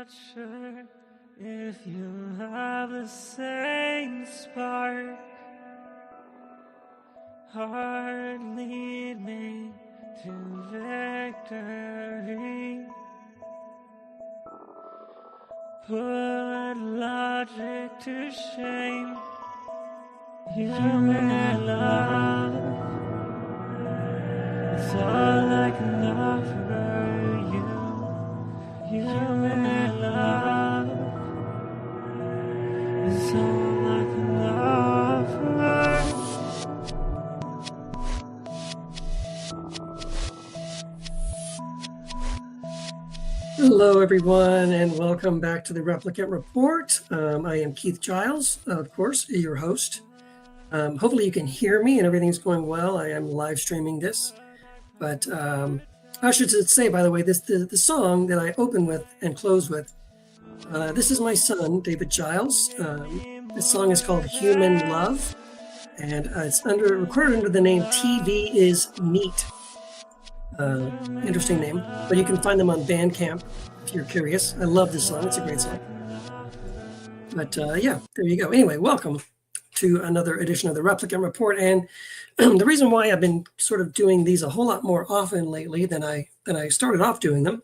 not sure if you have the same spark. Heart, lead me to victory. Put logic to shame. Human love, it's all I can offer you. Human love, it's all I can offer. Hello, everyone, and welcome back to the Replicant Report. I am Keith Giles, of course, your host. Hopefully you can hear me and everything's going well. I am live streaming this. But I should say, by the way, the song that I open with and close with, this is my son, David Giles. This song is called Human Love, and it's recorded under the name TV is Neat. Interesting name, but you can find them on Bandcamp if you're curious. I love this song. It's a great song. But yeah, there you go. Anyway, welcome to another edition of the Replicant Report. And the reason why I've been sort of doing these a whole lot more often lately than I started off doing them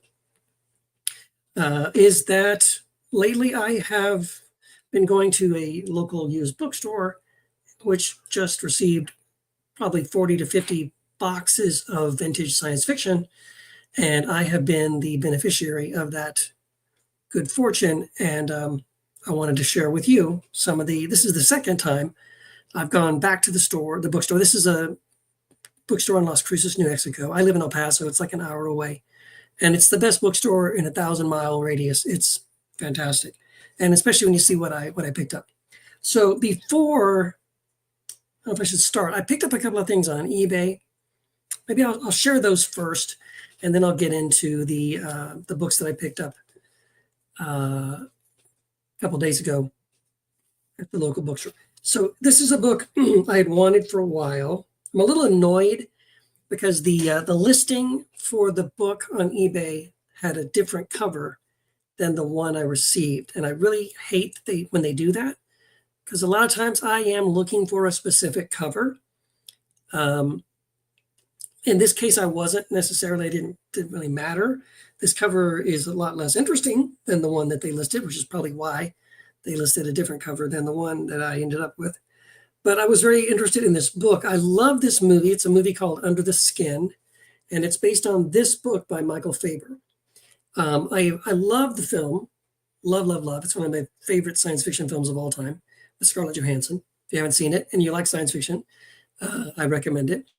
is that lately I have been going to a local used bookstore, which just received probably 40 to 50 boxes of vintage science fiction, and I have been the beneficiary of that good fortune. And I wanted to share with you some of this is the second time I've gone back to the bookstore. This is a bookstore in Las Cruces, New Mexico. I live in El Paso. It's like an hour away, and it's the best bookstore in a 1,000-mile radius. It's fantastic, and especially when you see what I picked up. So before, I don't know if I should start. I picked up a couple of things on eBay. Maybe I'll share those first, and then I'll get into the books that I picked up a couple days ago at the local bookstore. So this is a book I had wanted for a while. I'm a little annoyed because the listing for the book on eBay had a different cover than the one I received, and I really hate when they do that, because a lot of times I am looking for a specific cover. In this case, I wasn't necessarily. It didn't really matter. This cover is a lot less interesting than the one that they listed, which is probably why they listed a different cover than the one that I ended up with. But I was very interested in this book. I love this movie. It's a movie called Under the Skin, and it's based on this book by Michael Faber. I love the film. Love, love, love. It's one of my favorite science fiction films of all time, with Scarlett Johansson. If you haven't seen it and you like science fiction, I recommend it.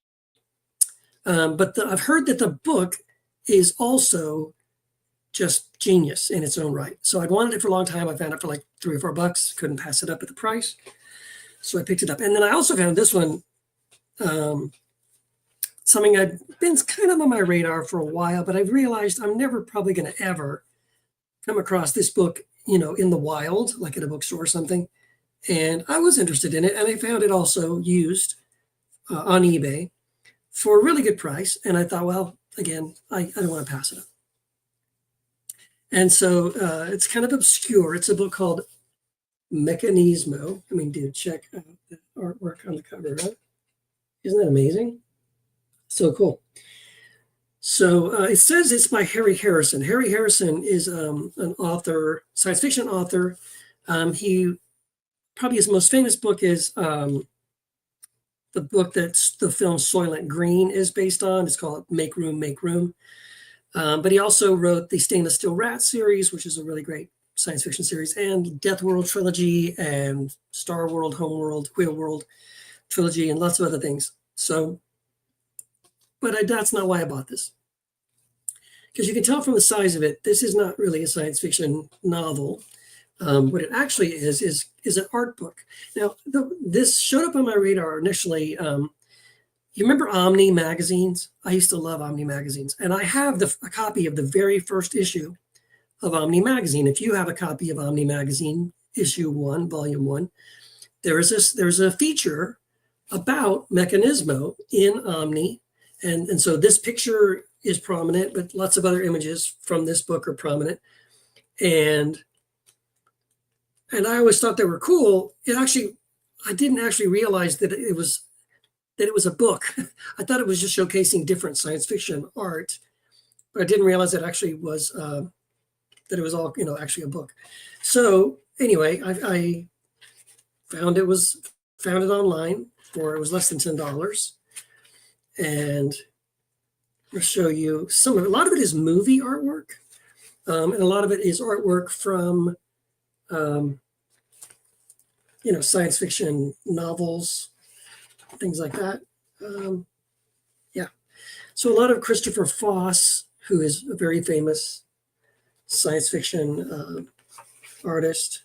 But I've heard that the book is also just genius in its own right. So I'd wanted it for a long time. I found it for like $3 or $4. Couldn't pass it up at the price. So I picked it up. And then I also found this one, something I'd been kind of on my radar for a while, but I've realized I'm never probably going to ever come across this book, in the wild, like at a bookstore or something. And I was interested in it. And I found it also used on eBay for a really good price. And I thought, well, again, I don't want to pass it up. And so it's kind of obscure. It's a book called Mechanismo. I mean, dude, check out the artwork on the cover, right? Isn't that amazing? So cool. So it says it's by Harry Harrison. Harry Harrison is an author, science fiction author. Probably his most famous book is the book that's the film Soylent Green is based on. It's called Make Room, Make Room. But he also wrote the Stainless Steel Rat series, which is a really great science fiction series, and Death World trilogy, and Star World, Homeworld, Wheel World trilogy, and lots of other things. So, but that's not why I bought this. Because you can tell from the size of it, this is not really a science fiction novel. What it actually is an art book. Now, this showed up on my radar initially. You remember Omni magazines? I used to love Omni magazines. And I have a copy of the very first issue of Omni magazine. If you have a copy of Omni magazine, issue 1, volume 1, there's a feature about Mechanismo in Omni. And so this picture is prominent, but lots of other images from this book are prominent. and I always thought they were cool. I didn't actually realize that it was a book. I thought it was just showcasing different science fiction art, but I didn't realize it actually was that it was all actually a book. So anyway, I found it online for it was less than $10, and I'll show you some of it. A lot of it is movie artwork, and a lot of it is artwork from science fiction novels, things like that. Yeah. So a lot of Christopher Foss, who is a very famous science fiction artist.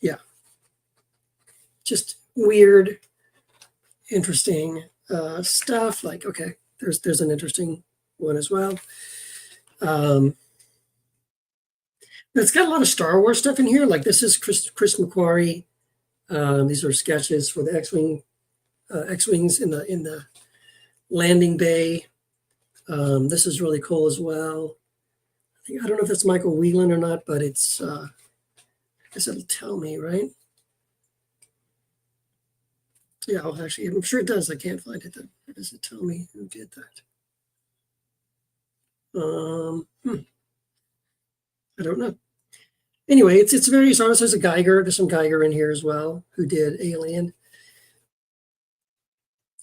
Yeah. Just weird, interesting stuff. Like, okay, there's an interesting one as well. It's got a lot of Star Wars stuff in here. Like this is Chris McQuarrie. These are sketches for the X-wings in the landing bay. This is really cool as well. I don't know if that's Michael Whelan or not, but it's I guess it'll tell me, right? Yeah, actually, I'm sure it does. I can't find it. Where does it tell me who did that? I don't know. Anyway, it's various artists. There's some Geiger in here as well, who did Alien.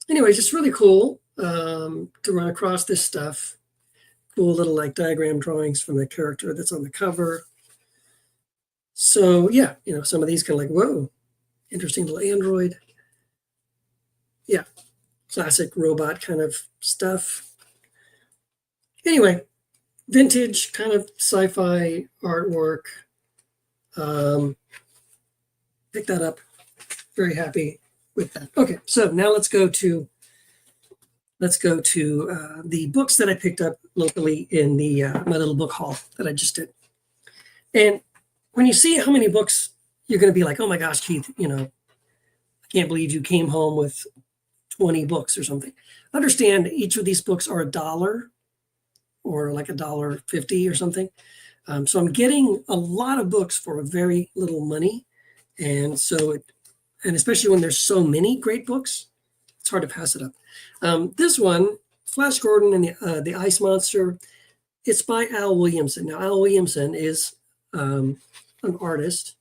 Anyway, just really cool to run across this stuff. Cool little like diagram drawings from the character that's on the cover. So yeah, some of these kind of like, whoa, interesting little android. Yeah, classic robot kind of stuff. Anyway, vintage kind of sci-fi artwork. Pick that up. Very happy with that. Okay, so now let's go to the books that I picked up locally in the my little book haul that I just did. And when you see how many books, you're going to be like, oh my gosh, Keith, I can't believe you came home with 20 books or something. Understand each of these books are $1 or like $1.50 or something. So I'm getting a lot of books for very little money. And especially when there's so many great books, it's hard to pass it up. This one, Flash Gordon and the Ice Monster, it's by Al Williamson. Now, Al Williamson is an artist,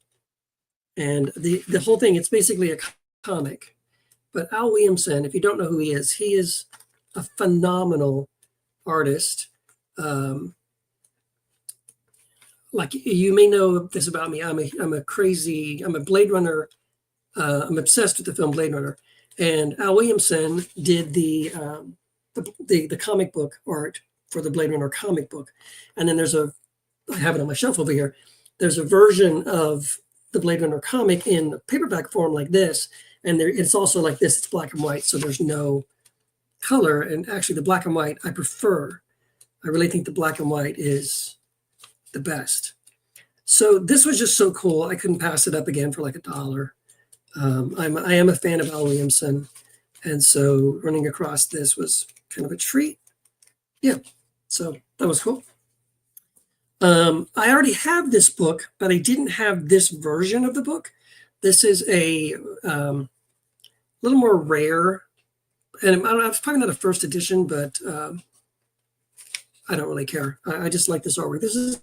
and the whole thing, it's basically a comic. But Al Williamson, if you don't know who he is a phenomenal artist. Like you may know this about me. I'm a Blade Runner. I'm obsessed with the film Blade Runner, and Al Williamson did the comic book art for the Blade Runner comic book, and then I have it on my shelf over here. There's a version of the Blade Runner comic in paperback form like this, and it's also like this. It's black and white, so there's no color. And actually, the black and white I prefer. I really think the black and white is the best. So this was just so cool. I couldn't pass it up again for like $1. I am a fan of Al Williamson, and so running across this was kind of a treat. Yeah, so that was cool. I already have this book, but I didn't have this version of the book. This is a little more rare, and it's probably not a first edition, but I don't really care. I just like this artwork. This is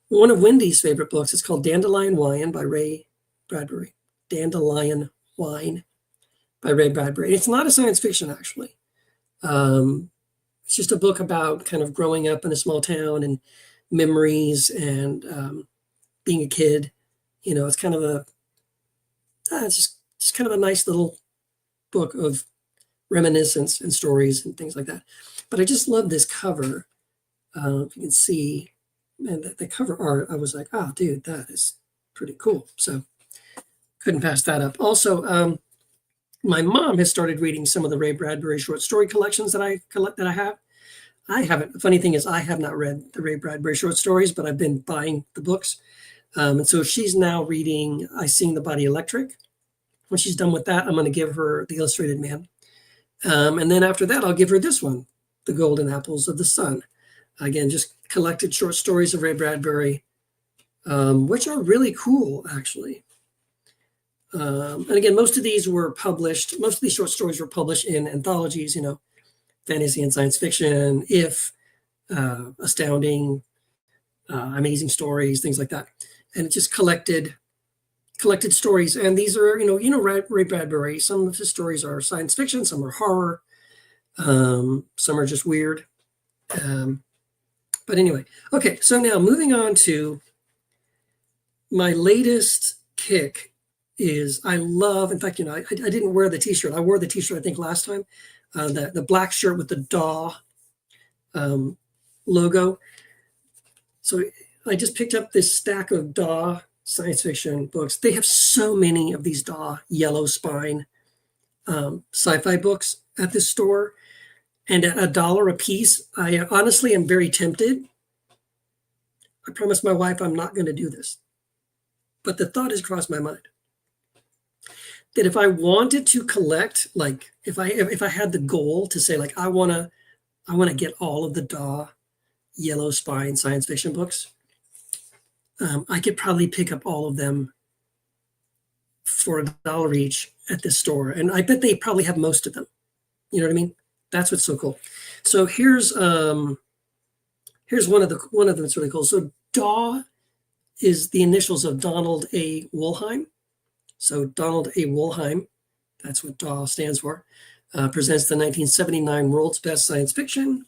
one of Wendy's favorite books. It's called Dandelion Wine by Ray Bradbury. Dandelion Wine by Ray Bradbury. It's not a science fiction, actually. It's just a book about kind of growing up in a small town and memories and being a kid. It's kind of it's just kind of a nice little book of reminiscence and stories and things like that. But I just love this cover. If you can see, man, the cover art, I was like, oh, dude, that is pretty cool. So couldn't pass that up. Also, my mom has started reading some of the Ray Bradbury short story collections that I have. I haven't. The funny thing is, I have not read the Ray Bradbury short stories, but I've been buying the books. And so she's now reading I Sing the Body Electric. When she's done with that, I'm going to give her The Illustrated Man. And then after that, I'll give her this one, The Golden Apples of the Sun. Again, just collected short stories of Ray Bradbury. which are really cool, actually. And again, most of these short stories were published in anthologies, fantasy and science fiction, If, Astounding, Amazing Stories, things like that. And it just collected stories. And these are, Ray Bradbury, some of his stories are science fiction, some are horror, some are just weird. But anyway, okay, so now moving on to my latest kick is I love, in fact, I didn't wear the t-shirt. I wore the t-shirt, I think, last time, the black shirt with the DAW logo. So I just picked up this stack of DAW science fiction books. They have so many of these DAW yellow spine sci-fi books at this store. And at $1 a piece, I honestly am very tempted. I promised my wife I'm not going to do this. But the thought has crossed my mind that if I wanted to collect, like if I had the goal to say, like, I want to get all of the DAW yellow spine science fiction books, I could probably pick up all of them for $1 each at this store. And I bet they probably have most of them. You know what I mean? That's what's so cool. So here's one of them that's really cool. So DAW is the initials of Donald A. Wollheim. So Donald A. Wollheim, that's what DAW stands for, presents the 1979 World's Best Science Fiction.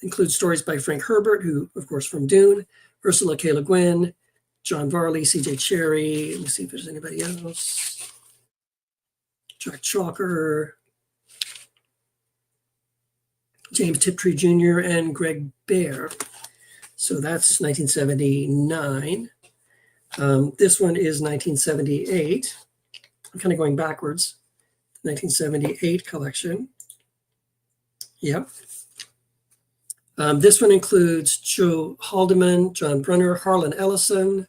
Includes stories by Frank Herbert, who, of course, from Dune, Ursula K. Le Guin, John Varley, C.J. Cherry. Let me see if there's anybody else. Jack Chalker, James Tiptree Jr., and Greg Bear. So that's 1979. This one is 1978. I'm kind of going backwards. 1978 collection. Yep. This one includes Joe Haldeman, John Brunner, Harlan Ellison,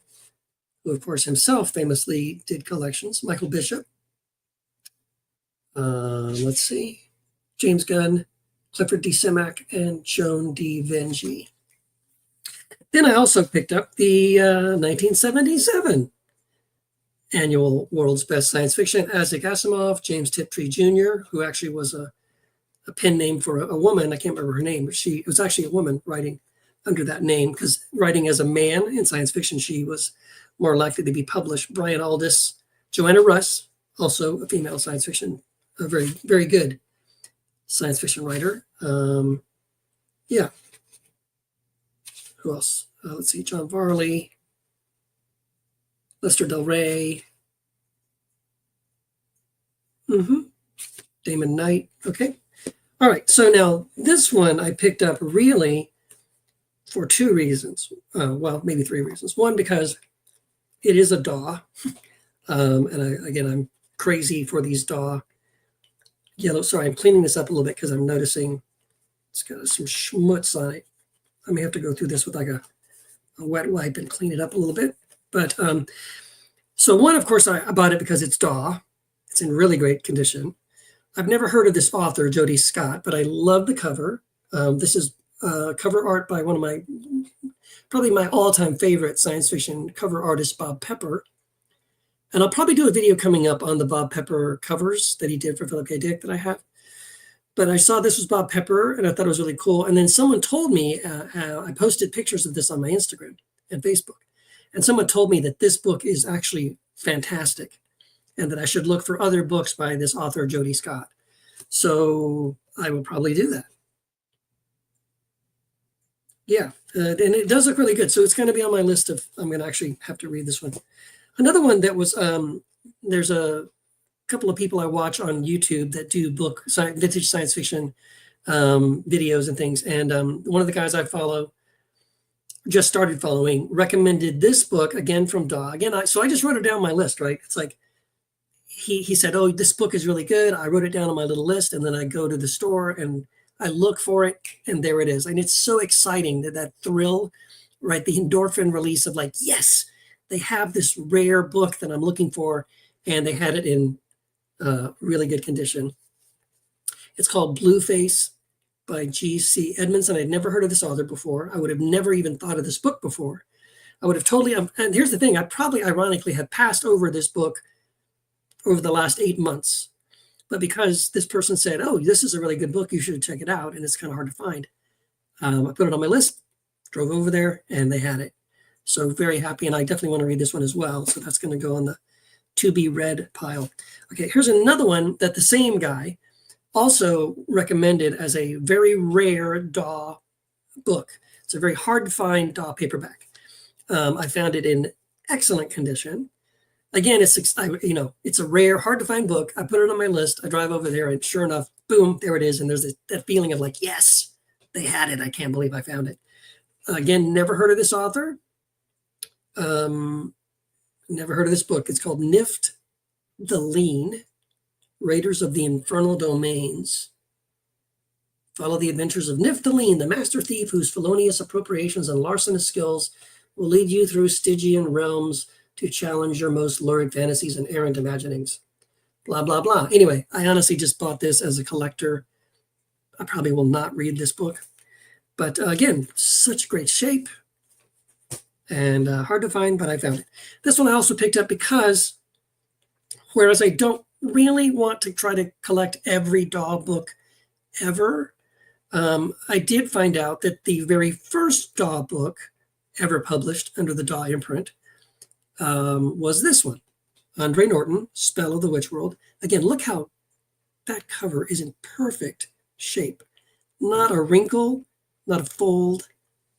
who, of course, himself famously did collections, Michael Bishop. Let's see. James Gunn, Clifford D. Simak, and Joan D. Vengi. Then I also picked up the 1977 annual World's Best Science Fiction, Isaac Asimov, James Tiptree Jr., who actually was a pen name for a woman. I can't remember her name, but it was actually a woman writing under that name, because writing as a man in science fiction, she was more likely to be published. Brian Aldiss, Joanna Russ, also a female science fiction, a very, very good science fiction writer. Yeah. Who else? Let's see, John Varley, Lester Del Rey, Damon Knight. Okay. All right. So now this one I picked up really for two reasons. Well, maybe three reasons. One, because it is a DAW. And I'm crazy for these DAW yellow. Sorry, I'm cleaning this up a little bit because I'm noticing it's got some schmutz on it. I may have to go through this with like a wet wipe and clean it up a little bit. But so one, of course, I bought it because it's DAW. It's in really great condition. I've never heard of this author, Jody Scott, but I love the cover. This is cover art by one of probably my all-time favorite science fiction cover artist, Bob Pepper. And I'll probably do a video coming up on the Bob Pepper covers that he did for Philip K. Dick that I have. But I saw this was Bob Pepper, and I thought it was really cool. And then someone told me, I posted pictures of this on my Instagram and Facebook. And someone told me that this book is actually fantastic and that I should look for other books by this author, Jody Scott. So I will probably do that. Yeah, and it does look really good. So it's going to be on my list of, I'm going to actually have to read this one. Another one that was, there's a couple of people I watch on YouTube that do vintage science fiction videos and things. And one of the guys I follow, just started following, recommended this book, again from DAW. So I just wrote it down on my list, right? It's like, he said, oh, this book is really good. I wrote it down on my little list, and then I go to the store and I look for it, and there it is. And it's so exciting, that thrill, right? The endorphin release of like, yes, they have this rare book that I'm looking for, and they had it in really good condition. It's called Blueface by G.C. Edmondson. I'd never heard of this author before. I would have never even thought of this book before. I would have totally, and here's the thing, I probably ironically have passed over this book over the last 8 months. But because this person said, oh, this is a really good book, you should check it out, and it's kind of hard to find, I put it on my list, drove over there, and they had it. So very happy, and I definitely want to read this one as well. So that's going to go on the to be read pile. Okay, here's another one that the same guy also recommended as a very rare DAW book. It's a very hard to find DAW paperback. I found it in excellent condition. Again, it's a rare, hard to find book. I put it on my list. I drive over there, and sure enough, boom, there it is. And there's that feeling of like, yes, they had it. I can't believe I found it. Again, never heard of this author. Never heard of this book. It's called Nift the Lean, Raiders of the Infernal Domains. Follow the adventures of Nift the Lean, the master thief whose felonious appropriations and larcenous skills will lead you through Stygian realms to challenge your most lurid fantasies and errant imaginings. Blah, blah, blah. Anyway, I honestly just bought this as a collector. I probably will not read this book. But again, such great shape and hard to find, but I found it. This one I also picked up because, whereas I don't really want to try to collect every DAW book ever, I did find out that the very first DAW book ever published under the DAW imprint was this one, Andre Norton, Spell of the Witch World. Again, look how that cover is in perfect shape. Not a wrinkle, not a fold,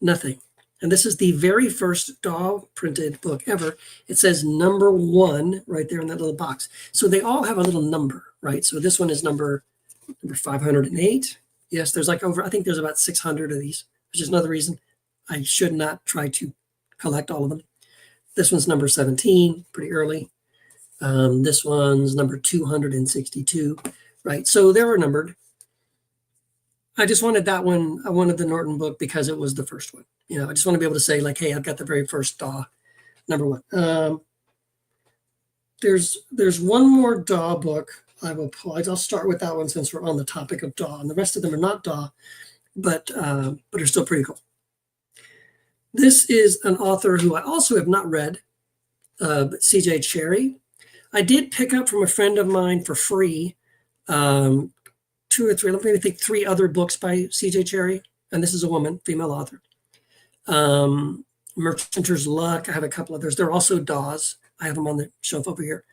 nothing. And this is the very first DAW printed book ever. It says number 1 right there in that little box. So they all have a little number, right? So this one is number 508. Yes, there's like I think there's about 600 of these, which is another reason I should not try to collect all of them. This one's number 17, pretty early. This one's number 262, right? So they were numbered. I just wanted that one. I wanted the Norton book because it was the first one. I just want to be able to say like, hey, I've got the very first DAW, number 1. There's one more DAW book I will pull. I'll start with that one since we're on the topic of DAW, and the rest of them are not DAW, but are still pretty cool. This is an author who I also have not read, but C.J. Cherry. I did pick up from a friend of mine for free 2 or 3, let me think, 3 other books by C.J. Cherry, and this is a woman, female author. Merchanter's Luck. I have a couple others. They're also DAWs. I have them on the shelf over here.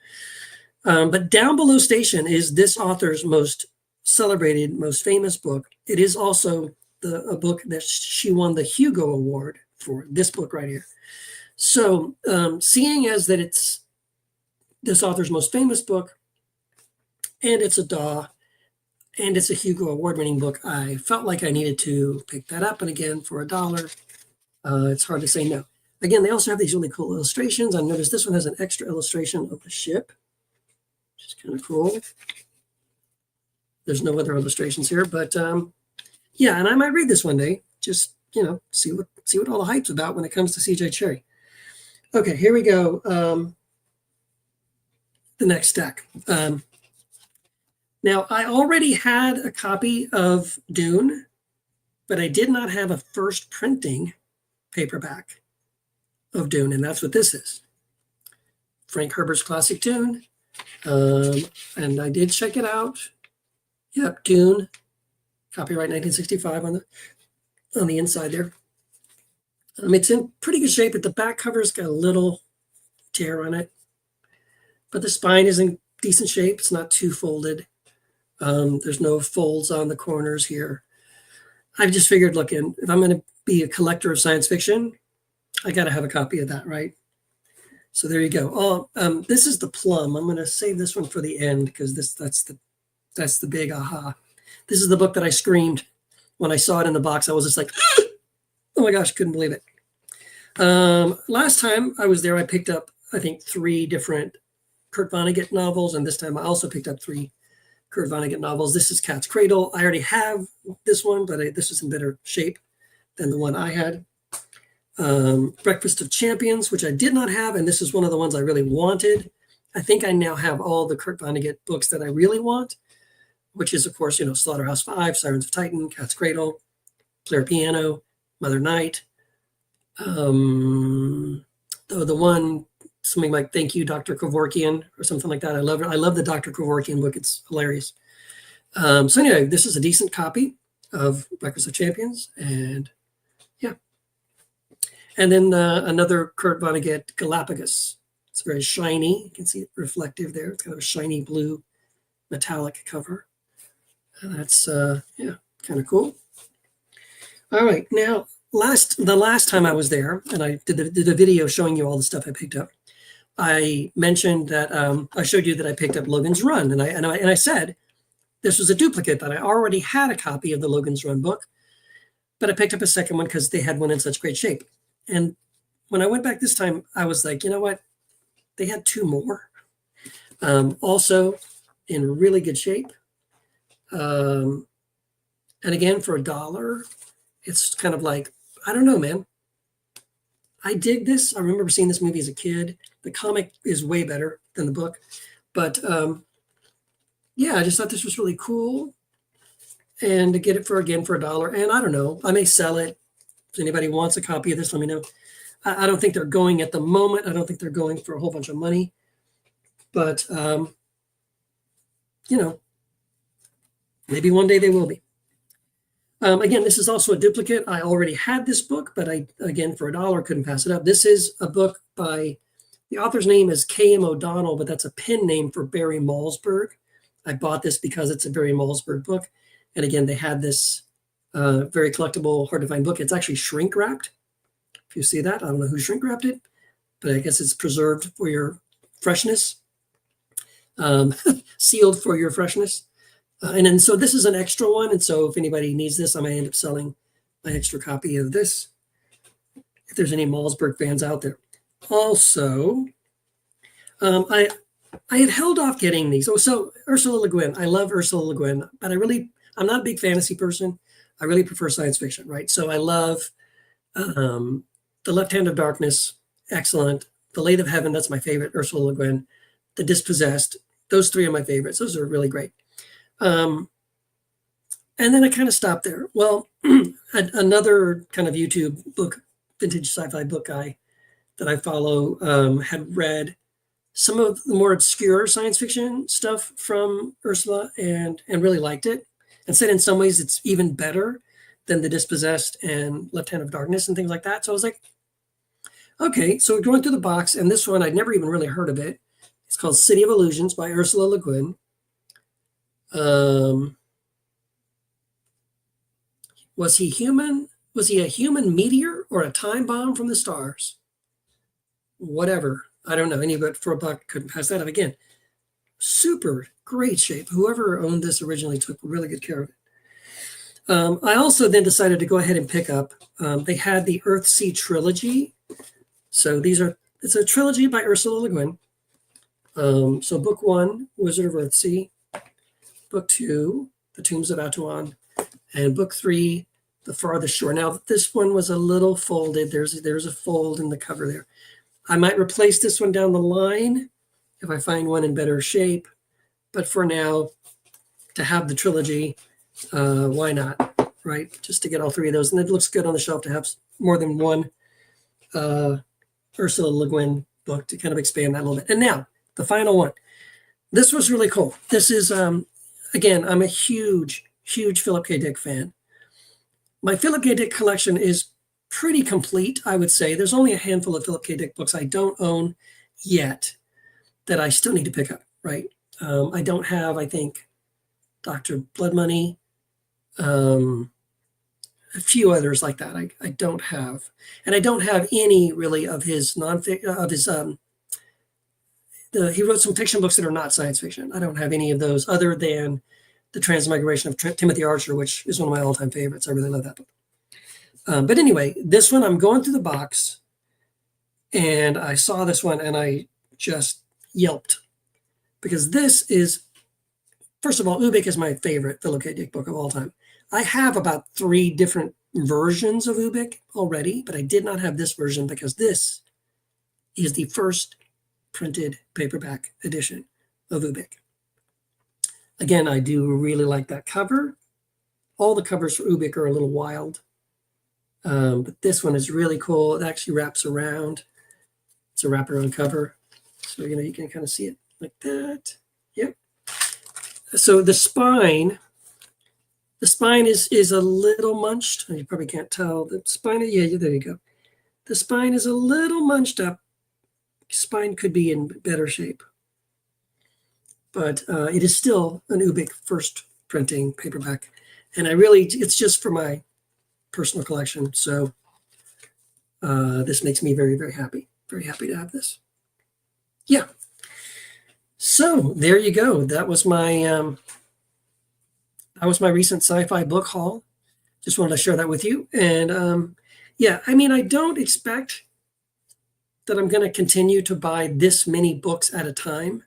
But Down Below Station is this author's most celebrated, most famous book. It is also a book that she won the Hugo Award for, this book right here. So seeing as that it's this author's most famous book, and it's a DAW, and it's a Hugo Award-winning book, I felt like I needed to pick that up. And again, for $1, it's hard to say no. Again, they also have these really cool illustrations. I noticed this one has an extra illustration of a ship, which is kind of cool. There's no other illustrations here, but yeah, and I might read this one day. Just see what all the hype's about when it comes to C.J. Cherry. Okay, here we go. The next stack. Now, I already had a copy of Dune, but I did not have a first printing paperback of Dune, and that's what this is. Frank Herbert's classic Dune. And I did check it out. Yep, Dune, copyright 1965 on the inside there. It's in pretty good shape, but the back cover's got a little tear on it. But the spine is in decent shape. It's not too folded. There's no folds on the corners here. I've just figured, look, if I'm going to be a collector of science fiction, I got to have a copy of that, right? So there you go. Oh, this is the plum. I'm going to save this one for the end because that's the big aha. This is the book that I screamed when I saw it in the box. I was just like, oh my gosh, couldn't believe it. Last time I was there, I picked up, I think, 3 different Kurt Vonnegut novels, and this time I also picked up 3 Kurt Vonnegut novels. This is Cat's Cradle. I already have this one, but this is in better shape than the one I had. Breakfast of Champions, which I did not have, and this is one of the ones I really wanted. I think I now have all the Kurt Vonnegut books that I really want, which is, of course, Slaughterhouse 5, Sirens of Titan, Cat's Cradle, Claire Piano, Mother Night. The one, something like "Thank You, Dr. Kevorkian" or something like that. I love it. I love the Dr. Kevorkian book. It's hilarious. So anyway, this is a decent copy of Breakfast of Champions, and yeah. And then another Kurt Vonnegut, Galapagos. It's very shiny. You can see it reflective there. It's kind of a shiny blue metallic cover. And that's yeah, kind of cool. All right, now the last time I was there, and I did a video showing you all the stuff I picked up. I mentioned that I showed you that I picked up Logan's Run, and I said this was a duplicate, that I already had a copy of the Logan's Run book, but I picked up a second one because they had one in such great shape. And when I went back this time, I was like, you know what? They had two more, also in really good shape. And again, for $1, it's kind of like, I don't know, man. I dig this. I remember seeing this movie as a kid. The comic is way better than the book. But yeah, I just thought this was really cool. And to get it for $1, and I don't know, I may sell it. If anybody wants a copy of this, let me know. I don't think they're going at the moment. I don't think they're going for a whole bunch of money. But, you know, maybe one day they will be. Again, this is also a duplicate. I already had this book, but again, for $1, couldn't pass it up. This is a book by, the author's name is K.M. O'Donnell, but that's a pen name for Barry Malzberg. I bought this because it's a Barry Malzberg book. And again, they had this very collectible, hard to find book. It's actually shrink wrapped. If you see that, I don't know who shrink wrapped it, but I guess it's preserved for your freshness, sealed for your freshness. And then, so this is an extra one. And so if anybody needs this, I may end up selling my extra copy of this, if there's any Malzberg fans out there. Also, I had held off getting these. So Ursula Le Guin, I love Ursula Le Guin, but I'm not a big fantasy person. I really prefer science fiction, right? So I love The Left Hand of Darkness, excellent. The Lathe of Heaven, that's my favorite, Ursula Le Guin. The Dispossessed, those three are my favorites. Those are really great. And then I kind of stopped there. Well, another kind of YouTube book, vintage sci-fi book guy that I follow had read some of the more obscure science fiction stuff from Ursula and really liked it, and said in some ways it's even better than The Dispossessed and Left Hand of Darkness and things like that. So I was like, okay. So going through the box, and this one I'd never even really heard of it. It's called City of Illusions by Ursula Le Guin. Was he human? Was he a human meteor or a time bomb from the stars? Whatever. I don't know. Anybody for $1 couldn't pass that up. Again, super great shape. Whoever owned this originally took really good care of it. I also then decided to go ahead and pick up, they had the Earthsea trilogy. So it's a trilogy by Ursula Le Guin. So book 1, Wizard of Earthsea. Book 2, The Tombs of Atuan. And book 3, The Farthest Shore. Now, this one was a little folded. There's a fold in the cover there. I might replace this one down the line if I find one in better shape. But for now, to have the trilogy, why not, right? Just to get all three of those. And it looks good on the shelf to have more than one Ursula Le Guin book to kind of expand that a little bit. And now, the final one. This was really cool. This is, again, I'm a huge Philip K. Dick fan. My Philip K. Dick collection is pretty complete, I would say. There's only a handful of Philip K. Dick books I don't own yet that I still need to pick up, right? I don't have, I think, Dr. Blood Money, a few others like that I don't have. And I don't have any really of his he wrote some fiction books that are not science fiction. I don't have any of those other than The Transmigration of Timothy Archer, which is one of my all-time favorites. I really love that book. But anyway, this one, I'm going through the box, and I saw this one, and I just yelped. Because this is, first of all, Ubik is my favorite Philip K. Dick book of all time. I have about 3 different versions of Ubik already, but I did not have this version because this is the first printed paperback edition of Ubik. Again, I do really like that cover. All the covers for Ubik are a little wild. But this one is really cool. It actually wraps around. It's a wraparound cover. So, you can kind of see it like that. Yep. So the spine is a little munched. You probably can't tell. The spine, yeah, there you go. The spine is a little munched up. Spine could be in better shape. But it is still an Ubik first printing paperback. And it's just for my personal collection. So this makes me very, very happy. Very happy to have this. Yeah. So there you go. That was my recent sci-fi book haul. Just wanted to share that with you. And yeah, I don't expect that I'm going to continue to buy this many books at a time.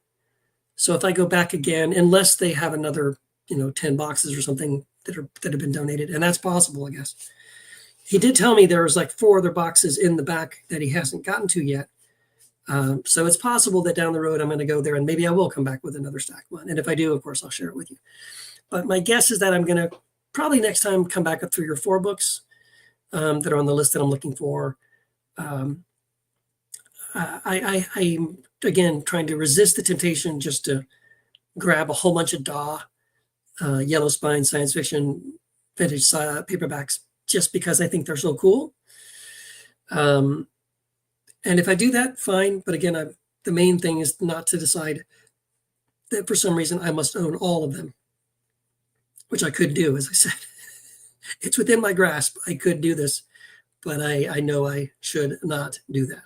So if I go back again, unless they have another, 10 boxes or something that have been donated, and that's possible, I guess. He did tell me there was like 4 other boxes in the back that he hasn't gotten to yet. So it's possible that down the road I'm going to go there and maybe I will come back with another stack one. And if I do, of course, I'll share it with you. But my guess is that I'm going to probably next time come back with 3 or 4 books that are on the list that I'm looking for. I'm again trying to resist the temptation just to grab a whole bunch of yellow spine science fiction vintage paperbacks just because I think they're so cool. And if I do that, fine. But again, the main thing is not to decide that for some reason I must own all of them, which I could do, as I said. It's within my grasp. I could do this, but I know I should not do that.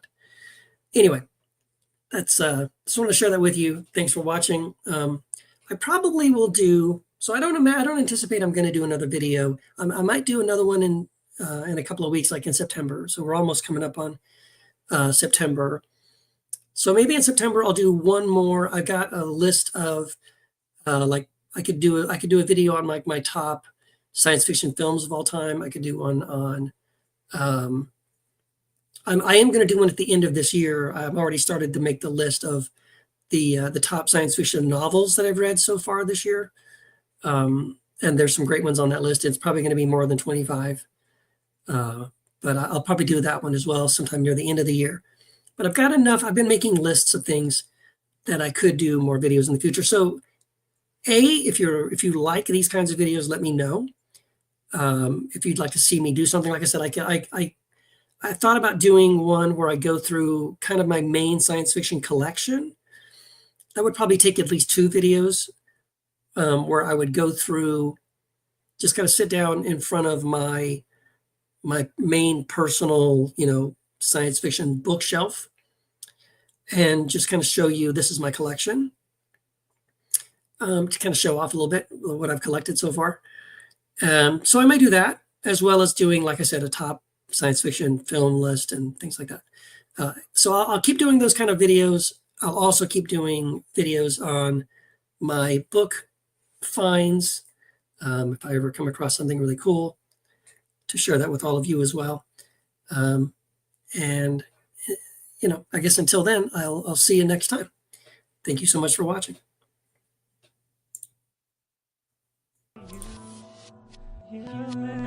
Anyway, just want to share that with you. Thanks for watching. I probably will do. So I don't anticipate I'm going to do another video. I might do another one in a couple of weeks, like in September. So we're almost coming up on September. So maybe in September I'll do one more. I got a list of I could do a video on like my top science fiction films of all time. I could do one on. I am going to do one at the end of this year. I've already started to make the list of the top science fiction novels that I've read so far this year. And there's some great ones on that list. It's probably going to be more than 25. But I'll probably do that one as well sometime near the end of the year. But I've got enough. I've been making lists of things that I could do more videos in the future. So if you like these kinds of videos, let me know. If you'd like to see me do something, like I said, I thought about doing one where I go through kind of my main science fiction collection. That would probably take at least 2 videos where I would go through, just kind of sit down in front of my main personal, science fiction bookshelf and just kind of show you this is my collection, to kind of show off a little bit what I've collected so far. So I might do that, as well as doing, like I said, a top science fiction film list and things like that. So I'll keep doing those kind of videos. I'll also keep doing videos on my book finds, if I ever come across something really cool, to share that with all of you as well. And I guess until then, I'll see you next time. Thank you so much for watching. You